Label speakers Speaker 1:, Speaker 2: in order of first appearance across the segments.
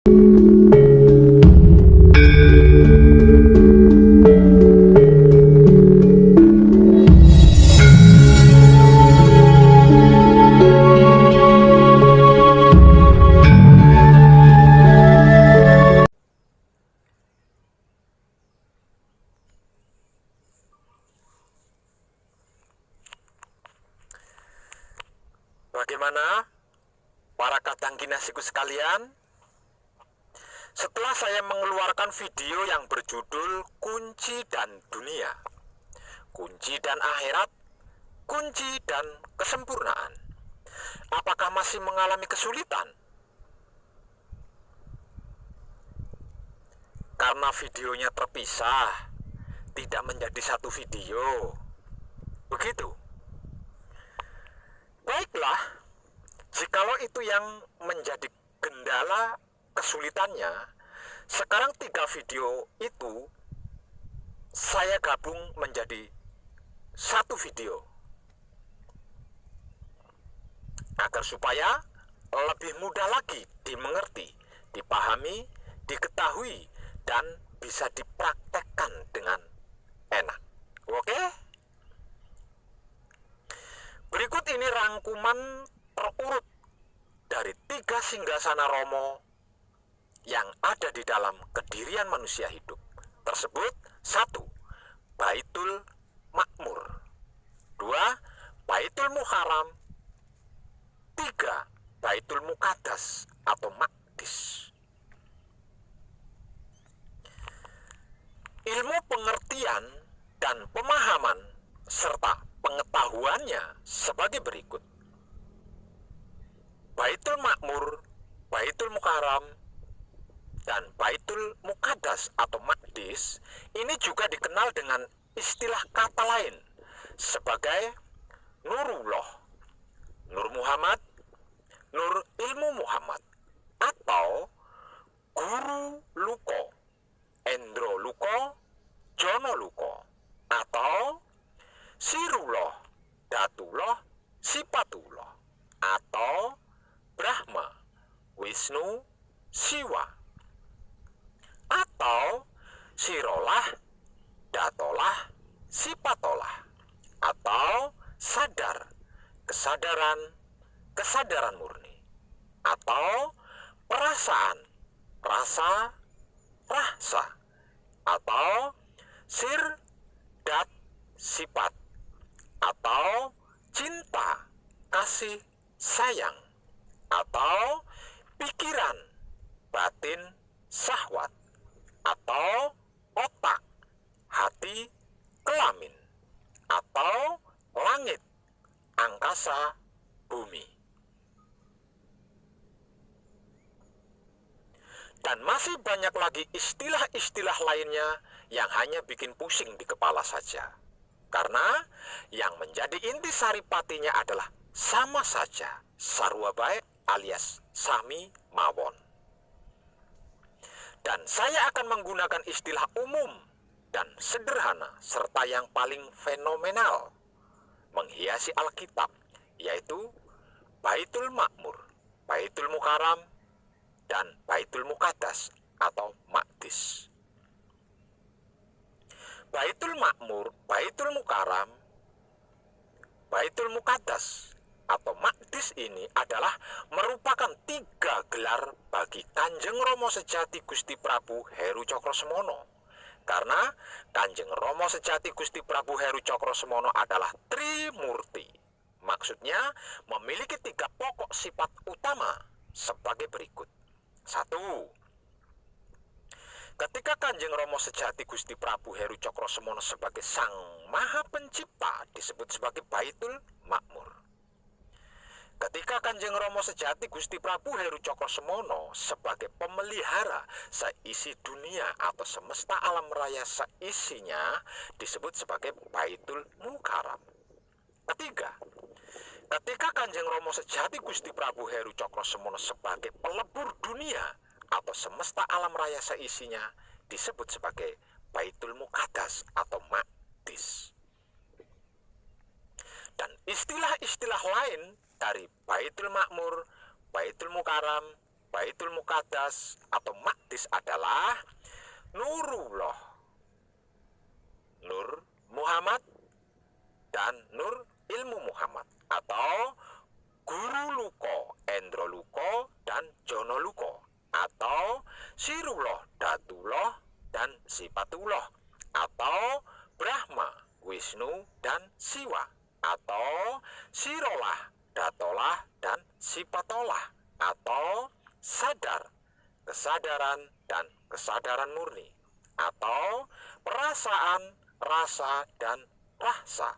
Speaker 1: Bagaimana para kadang kinasiku sekalian? Setelah saya mengeluarkan video yang berjudul Kunci dan Dunia, Kunci dan Akhirat, Kunci dan Kesempurnaan, apakah masih mengalami kesulitan? Karena videonya terpisah, tidak menjadi satu video. Begitu. Baiklah, jikalau itu yang menjadi kendala kesulitannya, sekarang 3 video itu saya gabung menjadi satu video agar supaya lebih mudah lagi dimengerti, dipahami, diketahui, dan bisa dipraktekkan dengan enak. Oke? Berikut ini rangkuman terurut dari 3 singgasana Romo yang ada di dalam kedirian manusia hidup tersebut. 1. Baitul Makmur. 2. Baitul Muharram. 3. Baitul Muqaddas atau Maqdis. Ilmu pengertian dan pemahaman serta pengetahuannya sebagai berikut. Baitul Makmur, Baitul Mukarram, dan Baitul Muqaddas atau Maqdis ini juga dikenal dengan istilah kata lain sebagai Nurullah, Nur Muhammad, Nur Ilmu Muhammad, atau Guru Luko, Endro Luko, Jono Luko, atau Sirullah, Datullah, Sifatullah, atau Brahma, Wisnu, Siwa, atau Sirolah, Datolah, Sipatolah, atau sadar, kesadaran, kesadaran murni, atau perasaan, rasa, rasa, atau sir, dat, sifat, atau cinta, kasih, sayang, atau pikiran, batin, syahwat, atau otak, hati, kelamin, atau langit, angkasa, bumi. Dan masih banyak lagi istilah-istilah lainnya yang hanya bikin pusing di kepala saja. Karena yang menjadi inti saripatinya adalah sama saja, sarwa baik alias sami mawon. Dan saya akan menggunakan istilah umum dan sederhana serta yang paling fenomenal menghiasi Alkitab, yaitu Baitul Makmur, Baitul Mukarram, dan Baitul Muqaddas atau Maqdis. Baitul Makmur, Baitul Mukarram, Baitul Muqaddas atau Maqdis ini adalah merupakan 3 gelar bagi Kanjeng Romo Sejati Gusti Prabu Heru Cokrosemono. Karena Kanjeng Romo Sejati Gusti Prabu Heru Cokrosemono adalah Trimurti. Maksudnya memiliki 3 pokok sifat utama sebagai berikut. 1. Ketika Kanjeng Romo Sejati Gusti Prabu Heru Cokrosemono sebagai Sang Maha Pencipta disebut sebagai Baitul Makmur. Ketika Kanjeng Romo Sejati Gusti Prabu Heru Cokrosemono sebagai pemelihara seisi dunia atau semesta alam raya seisinya disebut sebagai Baitul Mukarram. 3. Ketika Kanjeng Romo Sejati Gusti Prabu Heru Cokrosemono sebagai pelebur dunia atau semesta alam raya seisinya disebut sebagai Baitul Muqaddas atau Maqdis. Dan istilah-istilah lain dari Baitul Makmur, Baitul Mukarram, Baitul Muqaddas atau Maqdis adalah Nurullah, Nur Muhammad, dan Nur Ilmu Muhammad, atau Guru Luko, Endro Luko, dan Jono Luko, atau Sirullah, Datullah, dan Sifatullah, atau Brahma, Wisnu, dan Siwa, atau Sirolah, Datolah, dan Sipatolah, atau sadar, kesadaran, dan kesadaran murni, atau perasaan, rasa, dan rasa,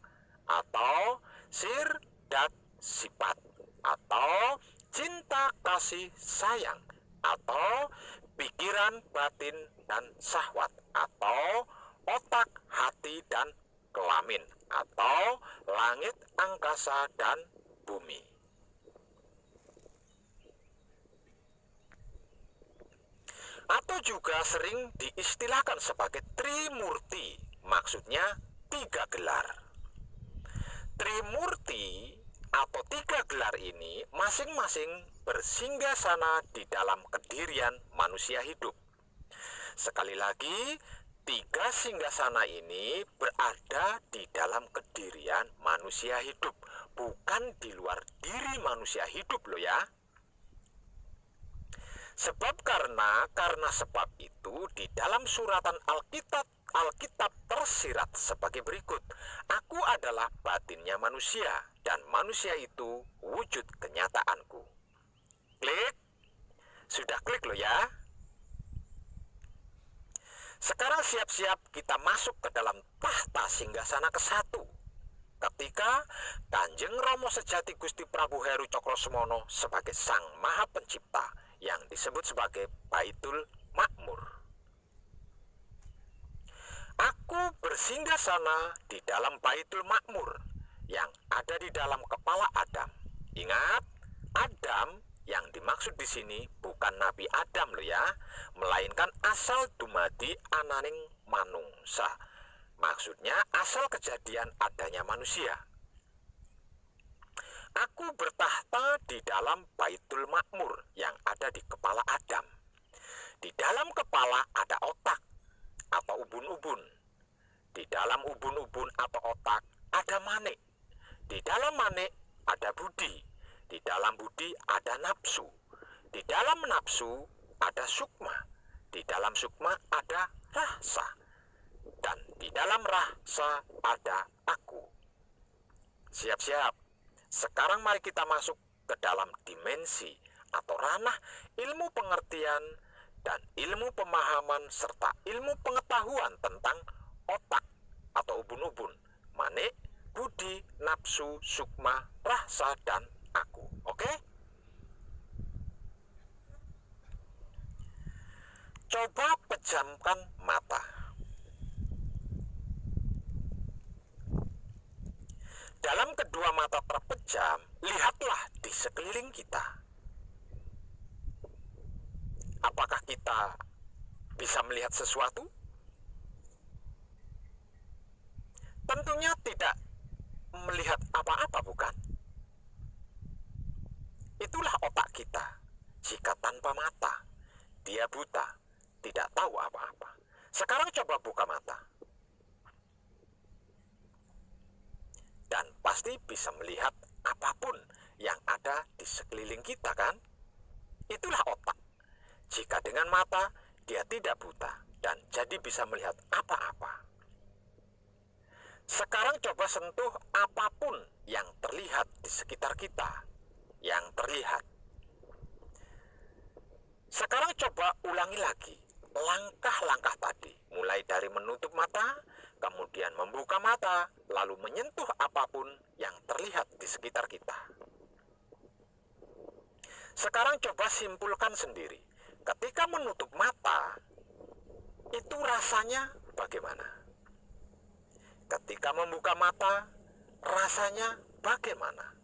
Speaker 1: atau sir, dat, sifat, atau cinta, kasih, sayang, atau pikiran, batin, dan syahwat, atau otak, hati, dan kelamin, atau langit, angkasa, dan bumi. Atau juga sering diistilahkan sebagai Trimurti, maksudnya tiga gelar. Trimurti atau tiga gelar ini masing-masing bersinggasana di dalam kedirian manusia hidup. Sekali lagi, tiga singgasana ini berada di dalam kedirian manusia hidup, bukan di luar diri manusia hidup loh ya. Sebab karena sebab itu di dalam suratan Alkitab tersirat sebagai berikut. Aku adalah batinnya manusia, dan manusia itu wujud kenyataanku. Klik. Sudah klik loh ya. Sekarang siap-siap kita masuk ke dalam tahta singgasana ke-1. Ketika Kanjeng Rama Sejati Gusti Prabu Heru Cokrosemono sebagai Sang Maha Pencipta yang disebut sebagai Baitul Makmur. Aku bersinggasana di dalam Baitul Makmur yang ada di dalam kepala Adam. Ingat, Adam yang dimaksud di sini bukan Nabi Adam loh ya, melainkan asal dumadi ananing manungsa. Maksudnya asal kejadian adanya manusia. Aku bertahta di dalam Baitul Makmur yang ada di kepala Adam. Di dalam kepala ada otak atau ubun-ubun. Di dalam ubun-ubun atau otak ada manik. Di dalam manik ada budi. Di dalam budi ada nafsu. Di dalam nafsu ada sukma. Di dalam sukma ada rasa. Dan di dalam rasa ada aku. Siap-siap. Sekarang mari kita masuk ke dalam dimensi atau ranah ilmu pengertian dan ilmu pemahaman serta ilmu pengetahuan tentang otak atau ubun-ubun, manik, budi, nafsu, sukma, rasa, dan aku. Oke? Coba pejamkan mata. Dalam kedua mata terpejam, lihatlah di sekeliling kita. Apakah kita bisa melihat sesuatu? Tentunya tidak melihat apa-apa, bukan? Itulah otak kita. Jika tanpa mata, dia buta, tidak tahu apa-apa. Sekarang coba buka mata. Dan pasti bisa melihat apapun yang ada di sekeliling kita, kan? Itulah otak. Jika dengan mata, dia tidak buta dan jadi bisa melihat apa-apa. Sekarang coba sentuh apapun yang terlihat di sekitar kita. Yang terlihat. Sekarang coba ulangi lagi langkah-langkah tadi. Mulai dari menutup mata, kemudian membuka mata, lalu menyentuh apapun yang terlihat di sekitar kita. Sekarang coba simpulkan sendiri. Ketika menutup mata, itu rasanya bagaimana? Ketika membuka mata, rasanya bagaimana?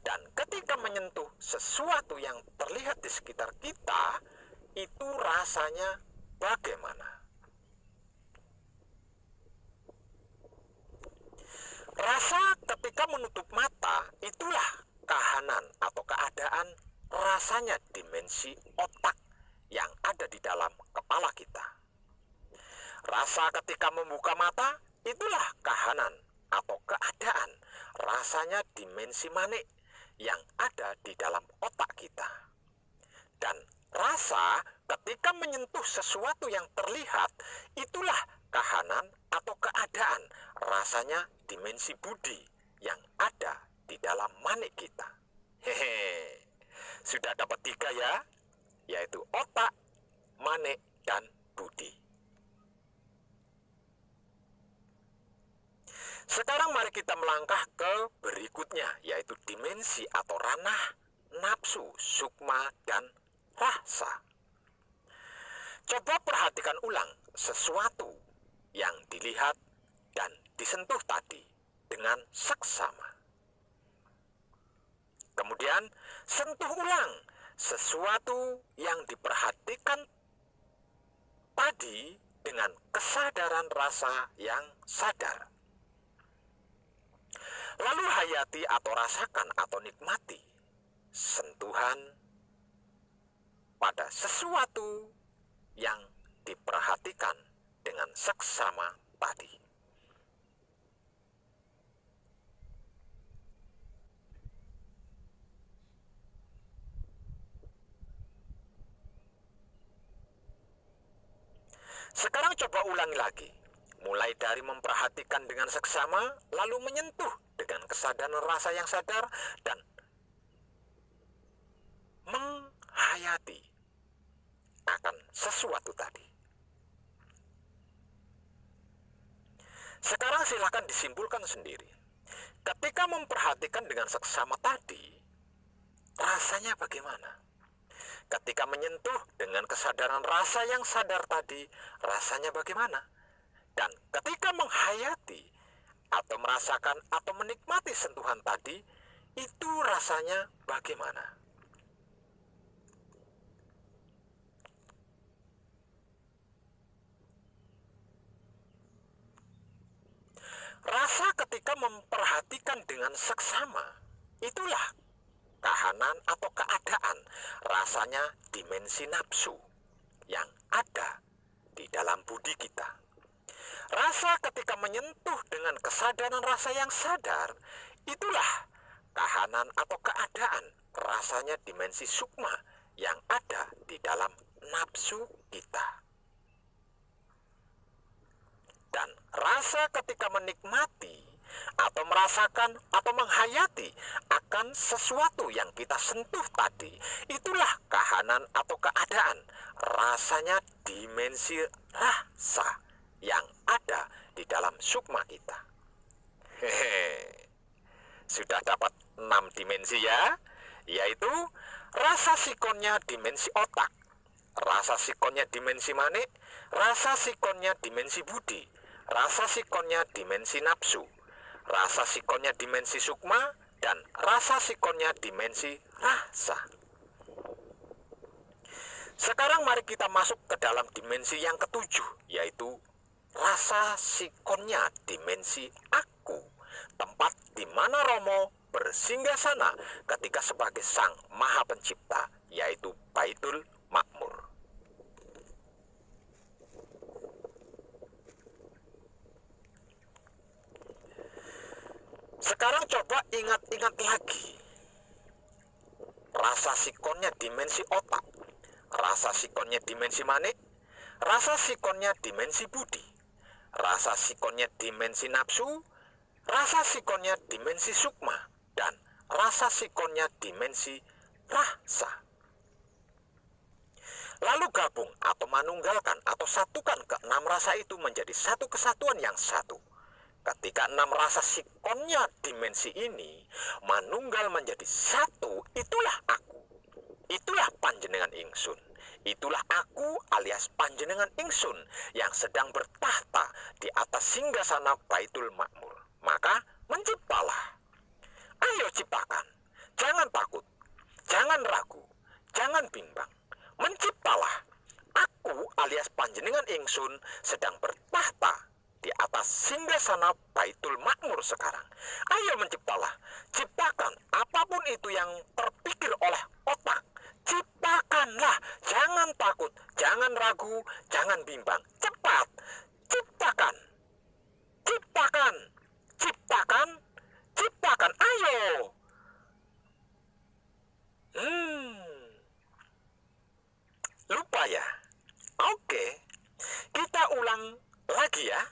Speaker 1: Dan ketika menyentuh sesuatu yang terlihat di sekitar kita, itu rasanya bagaimana? Rasa ketika menutup mata itulah kahanan atau keadaan rasanya dimensi otak yang ada di dalam kepala kita. Rasa ketika membuka mata, itulah kahanan atau keadaan, rasanya dimensi manik yang ada di dalam otak kita. Dan rasa ketika menyentuh sesuatu yang terlihat, itulah kahanan atau keadaan, rasanya dimensi budi yang ada di dalam manik kita. Hehe, sudah dapat 3 ya, yaitu otak, manik, dan budi. Sekarang mari kita melangkah ke berikutnya, yaitu dimensi atau ranah nafsu, sukma, dan rasa. Coba perhatikan ulang sesuatu yang dilihat dan disentuh tadi dengan seksama. Kemudian sentuh ulang sesuatu yang diperhatikan tadi dengan kesadaran rasa yang sadar. Lalu hayati atau rasakan atau nikmati sentuhan pada sesuatu yang diperhatikan dengan seksama tadi. Sekarang coba ulangi lagi. Mulai dari memperhatikan dengan seksama, lalu menyentuh dengan kesadaran rasa yang sadar, dan menghayati akan sesuatu tadi. Sekarang silakan disimpulkan sendiri. Ketika memperhatikan dengan seksama tadi, rasanya bagaimana? Ketika menyentuh dengan kesadaran rasa yang sadar tadi, rasanya bagaimana? Dan ketika menghayati atau merasakan atau menikmati sentuhan tadi, itu rasanya bagaimana? Rasa ketika memperhatikan dengan seksama, itulah kahanan atau keadaan, rasanya dimensi nafsu yang ada di dalam budi kita. Rasa ketika menyentuh dengan kesadaran rasa yang sadar, itulah kahanan atau keadaan, rasanya dimensi sukma yang ada di dalam nafsu kita. Dan rasa ketika menikmati atau merasakan atau menghayati akan sesuatu yang kita sentuh tadi, itulah kahanan atau keadaan, rasanya dimensi rasa yang ada di dalam sukma kita. Hehe. Sudah dapat 6 dimensi ya, yaitu rasa sikonnya dimensi otak, rasa sikonnya dimensi manik, rasa sikonnya dimensi budi, rasa sikonnya dimensi nafsu, rasa sikonnya dimensi sukma, dan rasa sikonnya dimensi rasa. Sekarang mari kita masuk ke dalam dimensi yang ketujuh, yaitu rasa sikonnya dimensi aku, tempat di mana Romo bersinggasana ketika sebagai Sang Maha Pencipta, yaitu Baitul Makmur. Sekarang coba ingat-ingat lagi. Rasa sikonnya dimensi otak, rasa sikonnya dimensi manik, rasa sikonnya dimensi budi, rasa sikonnya dimensi nafsu, rasa sikonnya dimensi sukma, dan rasa sikonnya dimensi rasa. Lalu gabung atau manunggalkan atau satukan ke-6 rasa itu menjadi satu kesatuan yang satu. Ketika 6 rasa sikonnya dimensi ini manunggal menjadi satu, itulah aku, itulah panjenengan ingsun, itulah aku alias panjenengan ingsun yang sedang bertahta di atas singgasana Baitul Makmur. Maka menciptalah. Ayo ciptakan, jangan takut, jangan ragu, jangan bimbang. Menciptalah. Aku alias panjenengan ingsun sedang bertahta di atas singgasana Baitul Makmur sekarang. Ayo menciptalah, ciptakan apapun itu yang terpikir oleh otak. Ciptakanlah, jangan takut, jangan ragu, jangan bimbang. Cepat, ciptakan, ciptakan, ciptakan, ciptakan. Ayo. Lupa ya? Oke, kita ulang lagi ya.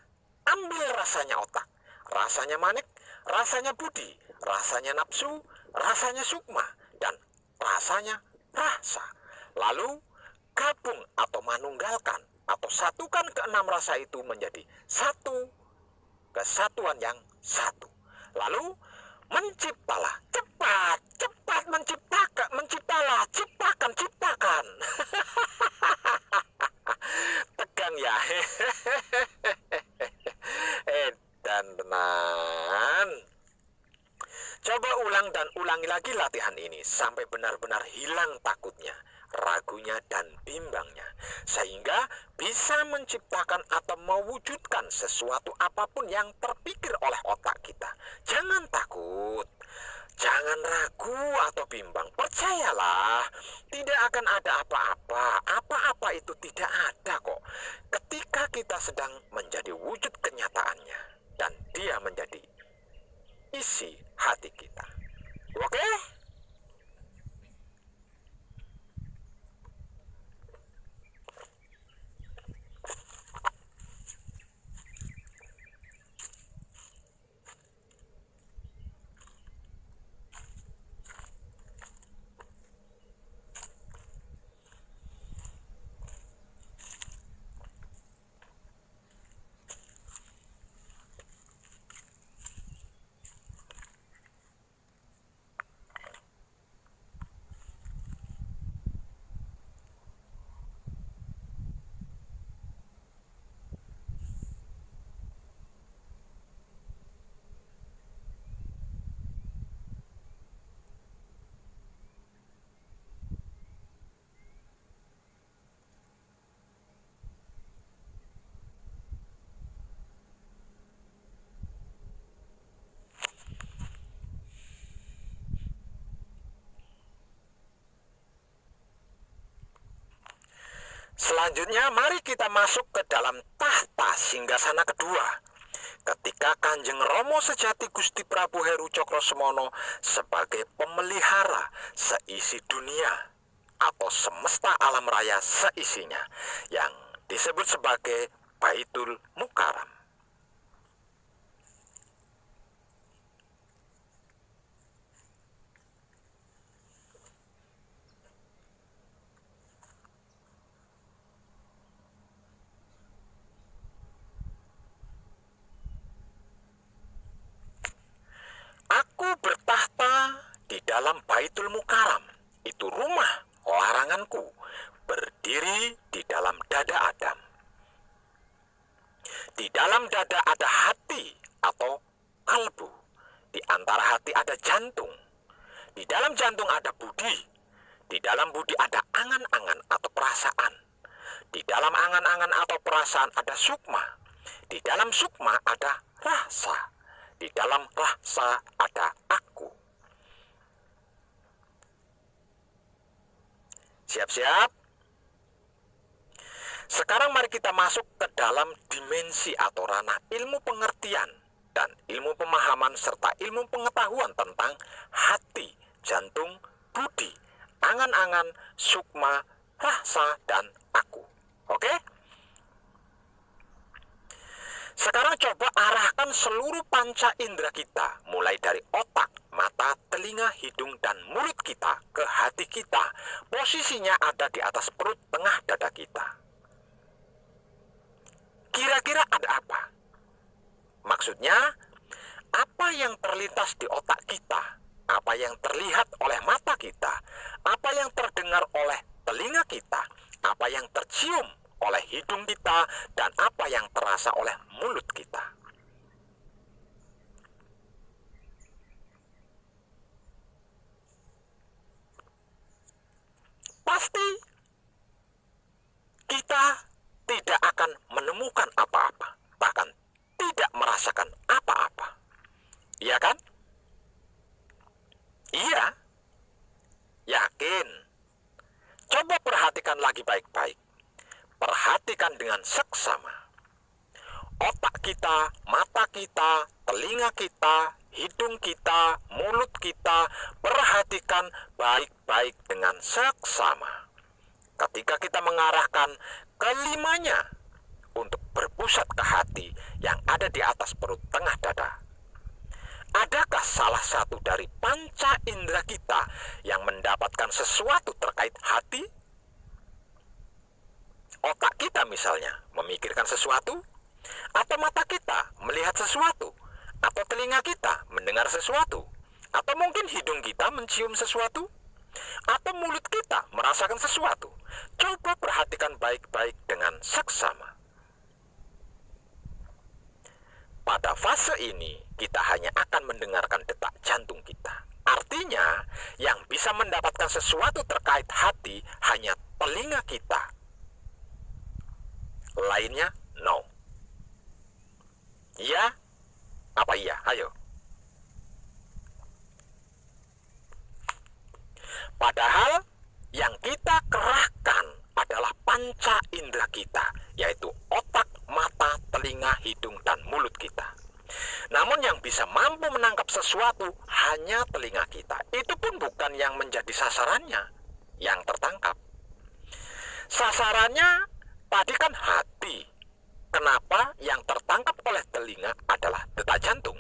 Speaker 1: Ambil rasanya otak, rasanya manik, rasanya budi, rasanya nafsu, rasanya sukma, dan rasanya rasa. Lalu gabung atau manunggalkan atau satukan keenam rasa itu menjadi satu kesatuan yang satu. Lalu menciptalah, cepat, cepat menciptakan, menciptalah, ciptakan, ciptakan. Tegang ya. Dan tenan. Coba ulang dan ulangi lagi latihan ini sampai benar-benar hilang takutnya, ragunya, dan bimbangnya, sehingga bisa menciptakan atau mewujudkan sesuatu apapun yang terpikir oleh otak kita. Jangan takut, jangan ragu atau bimbang. Percayalah, tidak akan ada apa-apa. Apa-apa itu tidak ada kok ketika kita sedang menjadi wujud kenyataannya dan dia menjadi isi hati kita. Oke? Selanjutnya mari kita masuk ke dalam tahta singgasana kedua. Ketika Kanjeng Rama Sejati Gusti Prabu Heru Cokrosemono sebagai pemelihara seisi dunia atau semesta alam raya seisinya yang disebut sebagai Baitul Mukarram. Aku bertahta di dalam Baitul Mukarram, itu rumah laranganku, berdiri di dalam dada Adam. Di dalam dada ada hati atau kalbu. Di antara hati ada jantung. Di dalam jantung ada budi. Di dalam budi ada angan-angan atau perasaan. Di dalam angan-angan atau perasaan ada sukma. Di dalam sukma ada rasa. Di dalam rasa ada aku. Siap-siap? Sekarang mari kita masuk ke dalam dimensi atau ranah ilmu pengertian dan ilmu pemahaman serta ilmu pengetahuan tentang hati, jantung, budi, angan-angan, sukma, rasa, dan aku. Oke? Sekarang coba arahkan seluruh panca indera kita, mulai dari otak, mata, telinga, hidung, dan mulut kita ke hati kita. Posisinya ada di atas perut tengah dada kita. Kira-kira ada apa? Maksudnya, apa yang terlintas di otak kita, apa yang terlihat oleh mata kita, apa yang terdengar oleh telinga kita, apa yang tercium oleh hidung kita, dan apa yang terasa oleh mulut kita. Pasti kita tidak akan menemukan apa-apa, bahkan perhatikan dengan seksama. Otak kita, mata kita, telinga kita, hidung kita, mulut kita, perhatikan baik-baik dengan seksama. Ketika kita mengarahkan kelimanya untuk berpusat ke hati yang ada di atas perut tengah dada, adakah salah satu dari panca indera kita yang mendapatkan sesuatu terkait hati? Otak kita misalnya memikirkan sesuatu, atau mata kita melihat sesuatu, atau telinga kita mendengar sesuatu, atau mungkin hidung kita mencium sesuatu, atau mulut kita merasakan sesuatu. Coba perhatikan baik-baik dengan seksama. Pada fase ini, kita hanya akan mendengarkan detak jantung kita. Artinya, yang bisa mendapatkan sesuatu terkait hati hanya telinga kita. Lainnya, no. Ya? Apa iya? Ayo. Padahal, yang kita kerahkan adalah panca indera kita, yaitu otak, mata, telinga, hidung, dan mulut kita. Namun yang bisa mampu menangkap sesuatu hanya telinga kita. Itu pun bukan yang menjadi sasarannya, yang tertangkap. Sasarannya tadi kan hati. Kenapa yang tertangkap oleh telinga adalah detak jantung?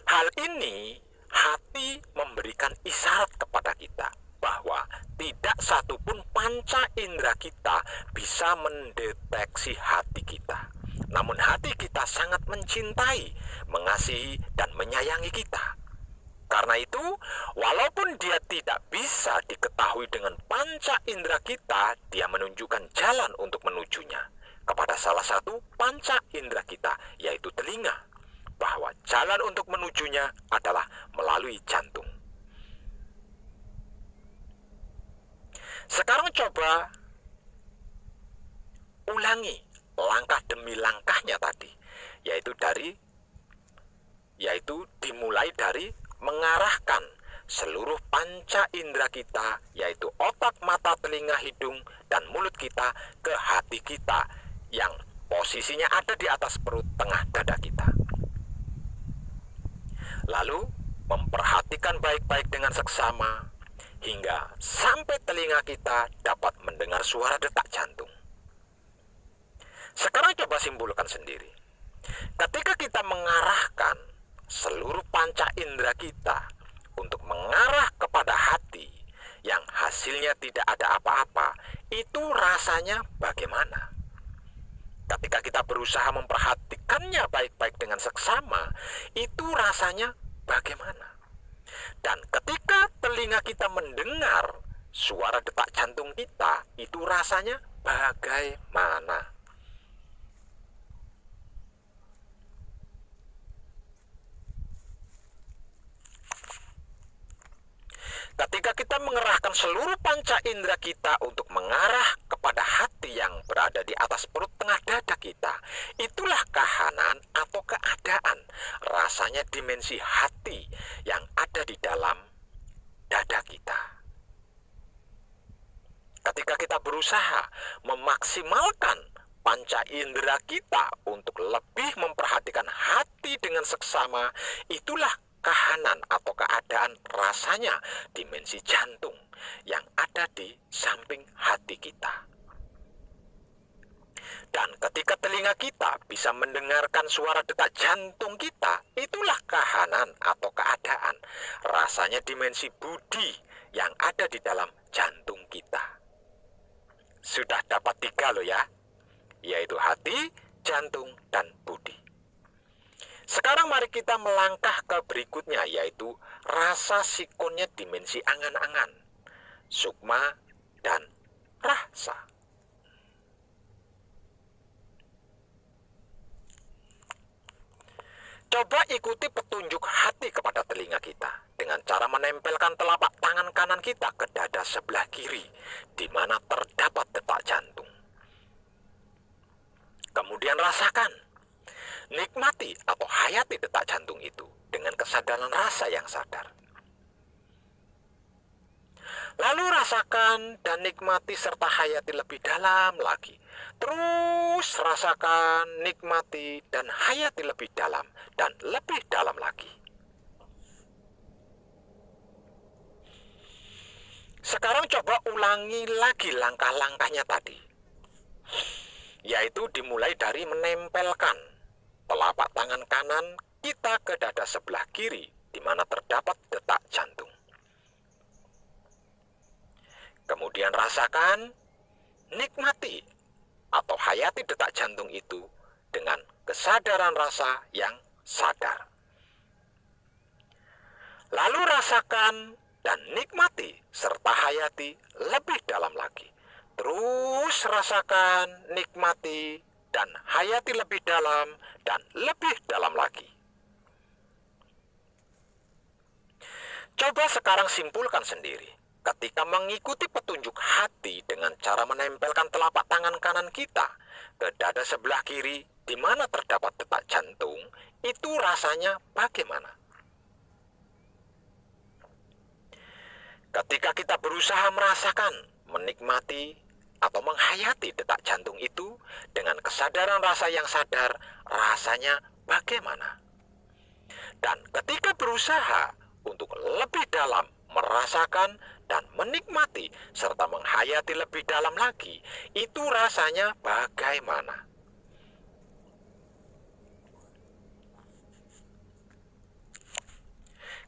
Speaker 1: Hal ini hati memberikan isyarat kepada kita bahwa tidak satupun panca indera kita bisa mendeteksi hati kita. Namun hati kita sangat mencintai, mengasihi, dan menyayangi kita. Karena itu, walaupun dia tidak bisa diketahui dengan panca indera kita, dia menunjukkan jalan untuk menujunya kepada salah satu panca indera kita, yaitu telinga, bahwa jalan untuk menujunya adalah melalui jantung. Sekarang coba ulangi langkah demi langkahnya tadi, yaitu dimulai dari mengarahkan seluruh panca indera kita, yaitu otak, mata, telinga, hidung, dan mulut kita ke hati kita yang posisinya ada di atas perut tengah dada kita. Lalu memperhatikan baik-baik dengan seksama hingga sampai telinga kita dapat mendengar suara detak jantung. Sekarang coba simpulkan sendiri. Ketika kita mengarahkan seluruh panca indera kita untuk mengarah kepada hati yang hasilnya tidak ada apa-apa, itu rasanya bagaimana? Ketika kita berusaha memperhatikannya baik-baik dengan seksama, itu rasanya bagaimana? Dan ketika telinga kita mendengar suara detak jantung kita, itu rasanya bagaimana? Ketika kita mengerahkan seluruh panca indera kita untuk mengarah kepada hati yang berada di atas perut tengah dada kita, itulah kahanan atau keadaan, rasanya dimensi hati yang ada di dalam dada kita. Ketika kita berusaha memaksimalkan panca indera kita untuk lebih memperhatikan hati dengan seksama, itulah kahanan atau keadaan rasanya dimensi jantung yang ada di samping hati kita. Dan ketika telinga kita bisa mendengarkan suara detak jantung kita, itulah kahanan atau keadaan rasanya dimensi budi yang ada di dalam jantung kita. Sudah dapat 3 loh ya, yaitu hati, jantung, dan budi. Sekarang mari kita melangkah ke berikutnya, yaitu rasa sikonnya dimensi angan-angan, sukma, dan rasa. Coba ikuti petunjuk hati kepada telinga kita dengan cara menempelkan telapak tangan kanan kita ke dada sebelah kiri, di mana terdapat detak jantung. Kemudian rasakan, nikmati atau hayati detak jantung itu dengan kesadaran rasa yang sadar. Lalu rasakan dan nikmati serta hayati lebih dalam lagi. Terus rasakan, nikmati, dan hayati lebih dalam dan lebih dalam lagi. Sekarang coba ulangi lagi langkah-langkahnya tadi, yaitu dimulai dari menempelkan telapak tangan kanan kita ke dada sebelah kiri di mana terdapat detak jantung. Kemudian rasakan, nikmati, atau hayati detak jantung itu dengan kesadaran rasa yang sadar. Lalu rasakan dan nikmati serta hayati lebih dalam lagi. Terus rasakan, nikmati, dan hayati lebih dalam dan lebih dalam lagi. Coba sekarang simpulkan sendiri. Ketika mengikuti petunjuk hati dengan cara menempelkan telapak tangan kanan kita ke dada sebelah kiri di mana terdapat detak jantung, itu rasanya bagaimana? Ketika kita berusaha merasakan, menikmati, atau menghayati detak jantung itu dengan kesadaran rasa yang sadar, rasanya bagaimana? Dan ketika berusaha untuk lebih dalam merasakan dan menikmati serta menghayati lebih dalam lagi, itu rasanya bagaimana?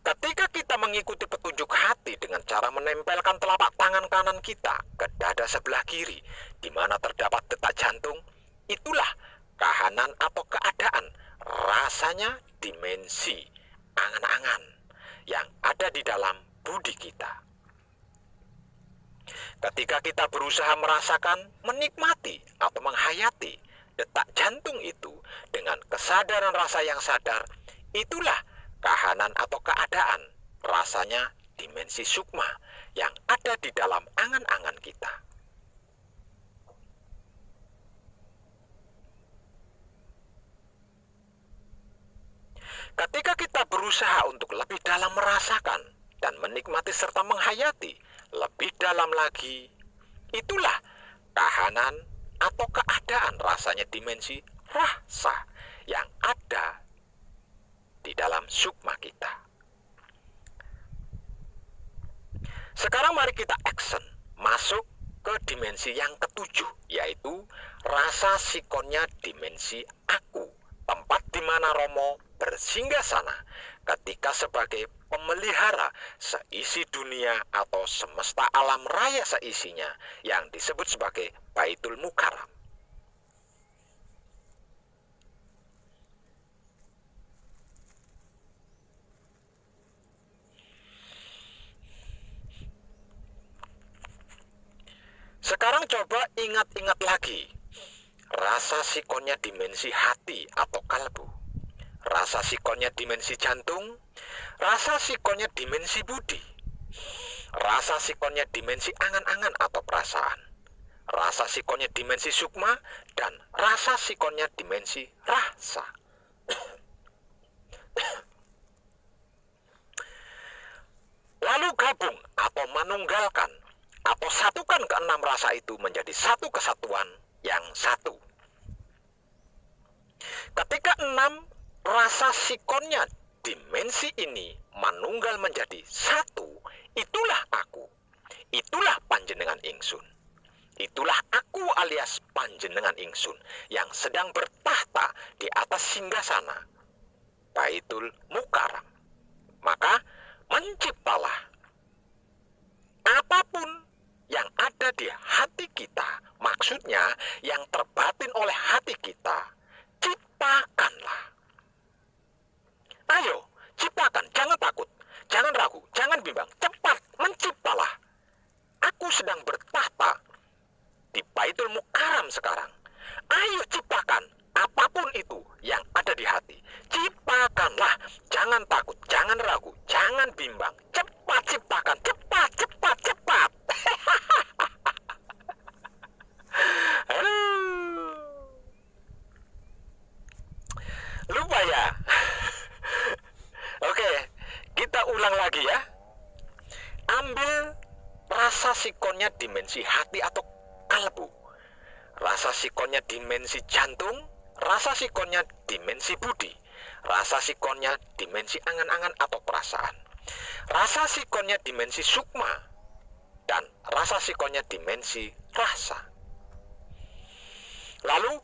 Speaker 1: Ketika kita mengikuti petunjuk hati dengan cara menempelkan telapak tangan kanan kita ke dada sebelah kiri di mana terdapat detak jantung, itulah kahanan atau keadaan rasanya dimensi angan-angan yang ada di dalam budi kita. Ketika kita berusaha merasakan, menikmati, atau menghayati detak jantung itu dengan kesadaran rasa yang sadar, itulah kahanan atau keadaan rasanya dimensi sukma yang ada di dalam angan-angan kita. Ketika kita berusaha untuk lebih dalam merasakan dan menikmati serta menghayati lebih dalam lagi, itulah kahanan atau keadaan rasanya dimensi rasa yang ada di dalam sukma kita. Sekarang mari kita action, masuk ke dimensi yang ketujuh, yaitu rasa sikonnya dimensi aku, tempat di mana Romo bersinggah sana ketika sebagai pemelihara seisi dunia atau semesta alam raya seisinya yang disebut sebagai Baitul Mukarram. Sekarang coba ingat-ingat lagi rasa sikonnya dimensi hati atau kalbu, rasa sikonnya dimensi jantung, rasa sikonnya dimensi budi, rasa sikonnya dimensi angan-angan atau perasaan, rasa sikonnya dimensi sukma, dan rasa sikonnya dimensi rasa. Lalu gabung atau manunggalkan atau satukan keenam rasa itu menjadi satu kesatuan yang satu. Ketika enam rasa sikonnya dimensi ini manunggal menjadi satu, itulah aku, itulah panjenengan ingsun, itulah aku alias panjenengan ingsun yang sedang bertahta di atas singgasana Baitul Mukarram. Maka menciptalah apapun yang ada di hati kita, maksudnya yang terbatin oleh hati kita, ciptakanlah. Ayo, ciptakan, jangan takut, jangan ragu, jangan bimbang, cepat menciptalah. Aku sedang bertahta di Baitul Mukarram sekarang. Ayo ciptakan apapun itu yang ada di hati. Ciptakanlah, jangan takut, jangan ragu, jangan bimbang. Cepat ciptakan, cepat, cepat, cepat. Lupa ya? Oke, kita ulang lagi ya. Ambil dimensi hati atau kalbu. Rasa sikonnya dimensi jantung, rasa sikonnya dimensi budi, rasa sikonnya dimensi angan-angan atau perasaan, rasa sikonnya dimensi sukma, dan rasa sikonnya dimensi rasa. Lalu